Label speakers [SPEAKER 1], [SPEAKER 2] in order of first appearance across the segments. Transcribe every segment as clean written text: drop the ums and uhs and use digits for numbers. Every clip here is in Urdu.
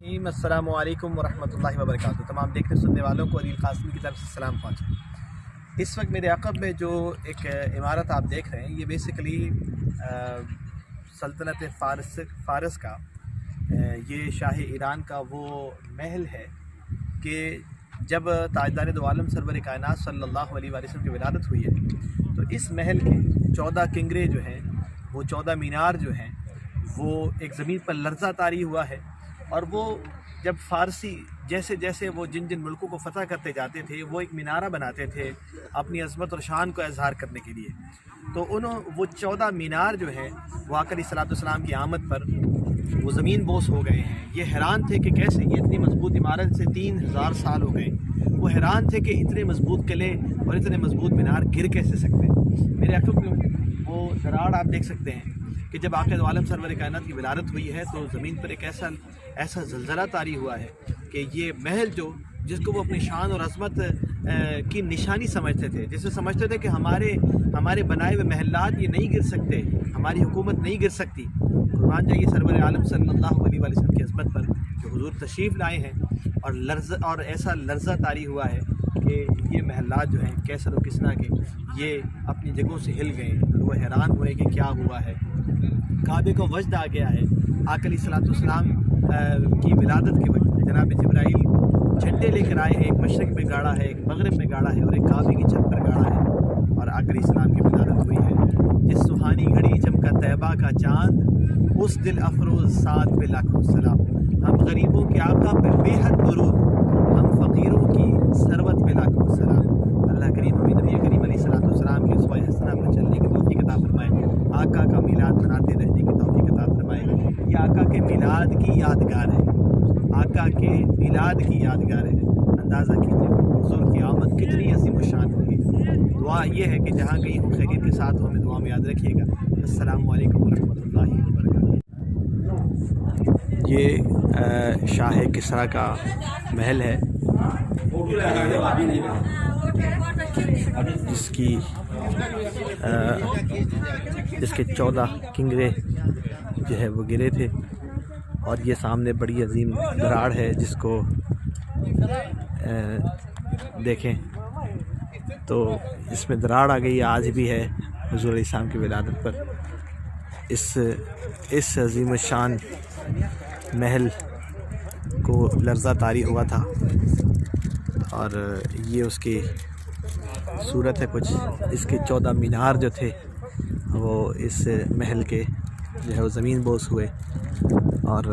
[SPEAKER 1] السلام علیکم ورحمۃ اللہ وبرکاتہ۔ تمام دیکھنے سننے والوں کو عدیل قاسمی کی طرف سے سلام پہنچے۔ اس وقت میرے عقب میں جو ایک عمارت آپ دیکھ رہے ہیں، یہ بیسیکلی سلطنت فارس کا یہ شاہ ایران کا وہ محل ہے کہ جب تاجدار دو عالم سرور کائنات صلی اللہ علیہ وآلہ وسلم کی ولادت ہوئی ہے تو اس محل کے 14 کنگرے جو ہیں، وہ 14 مینار جو ہیں، وہ ایک زمین پر لرزہ طاری ہوا ہے۔ اور وہ جب فارسی جیسے وہ جن ملکوں کو فتح کرتے جاتے تھے، وہ ایک مینارہ بناتے تھے اپنی عظمت اور شان کو اظہار کرنے کے لیے۔ تو وہ 14 مینار جو ہیں وہ آقا علیہ السلام کی آمد پر وہ زمین بوس ہو گئے ہیں۔ یہ حیران تھے کہ کیسے یہ اتنی مضبوط عمارت سے 3000 سال ہو گئے۔ وہ حیران تھے کہ اتنے مضبوط قلعے اور اتنے مضبوط مینار گر کیسے سکتے ہیں۔ میرے عقب میں وہ دراڑ آپ دیکھ سکتے ہیں کہ جب آقا دو عالم سرور کائنات کی ولادت ہوئی ہے تو زمین پر ایک ایسا زلزلہ طاری ہوا ہے کہ یہ محل جس کو وہ اپنی شان اور عظمت کی نشانی سمجھتے تھے، جسے سمجھتے تھے کہ ہمارے بنائے ہوئے محلات یہ نہیں گر سکتے، ہماری حکومت نہیں گر سکتی۔ قربان جائیے سرور عالم صلی اللہ علیہ وآلہ وسلم کی عظمت پر جو حضور تشریف لائے ہیں، اور ایسا لرزہ طاری ہوا ہے کہ یہ محلات جو ہیں کیسر و کسریٰ کے، یہ اپنی جگہوں سے ہل گئے۔ وہ حیران ہوئے کہ کیا ہوا ہے۔ کعبے کو وجد آ گیا ہے۔ آقا علیہ السلام کی ولادت کے وقت جناب جبرائیل جھنڈے لے کر آئے ہیں، ایک مشرق میں گاڑا ہے، ایک مغرب میں گاڑا ہے اور ایک کعبے کی چھت پر گاڑا ہے، اور آقا علیہ السلام کی ولادت ہوئی ہے۔ جس سہانی گھڑی چمکا طیبہ کا چاند، اس دل افروز سعد پہ لاکھوں سلام۔ ہم غریبوں کے آقا پہ بے حد درود، ہم فقیروں کی ثروت پہ لاکھوں سلام۔ اللہ کریم ہمیں نبی کریم علیہ السلام کے اسوہ حسنہ پر چلنے کی توفیق عطا فرمائے، آقا کا میلاد مناتے رہنے کی توفیق عطا فرمائے۔ یہ آقا کے میلاد کی یادگار ہے، آقا کے میلاد کی یادگار ہے۔ اندازہ کیجیے حضور کی آمد کتنی عظیم الشان ہوگی۔ دعا یہ ہے کہ جہاں کہیں ہم خیریت کے ساتھ ہمیں دعا میں یاد رکھیے گا۔ السلام علیکم ورحمۃ اللہ وبرکاتہ۔ یہ شاہ کسریٰ کا محل ہے جس کے 14 کنگرے جو ہے وہ گرے تھے، اور یہ سامنے بڑی عظیم دراڑ ہے جس کو دیکھیں تو اس میں دراڑ آ گئی، آج بھی ہے حضور علیہ السلام کی ولادت پر۔ اس عظیم الشان محل کو لرزہ طاری ہوا تھا، اور یہ اس کی صورت ہے کچھ۔ اس کے 14 مینار جو تھے وہ اس محل کے جو ہے وہ زمین بوس ہوئے، اور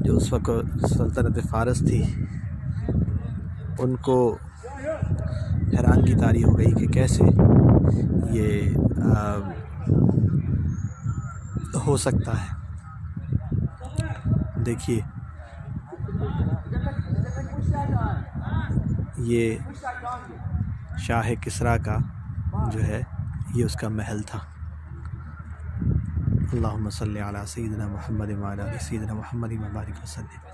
[SPEAKER 1] جو اس وقت سلطنت فارس تھی ان کو حیرانگی طاری ہو گئی کہ کیسے یہ ہو سکتا ہے۔ دیکھیے یہ شاہ کسریٰ کا جو ہے یہ اس کا محل تھا۔ اللہم صلی علی سیدنا محمد وعلی آل سیدنا محمد وبارک وسلم۔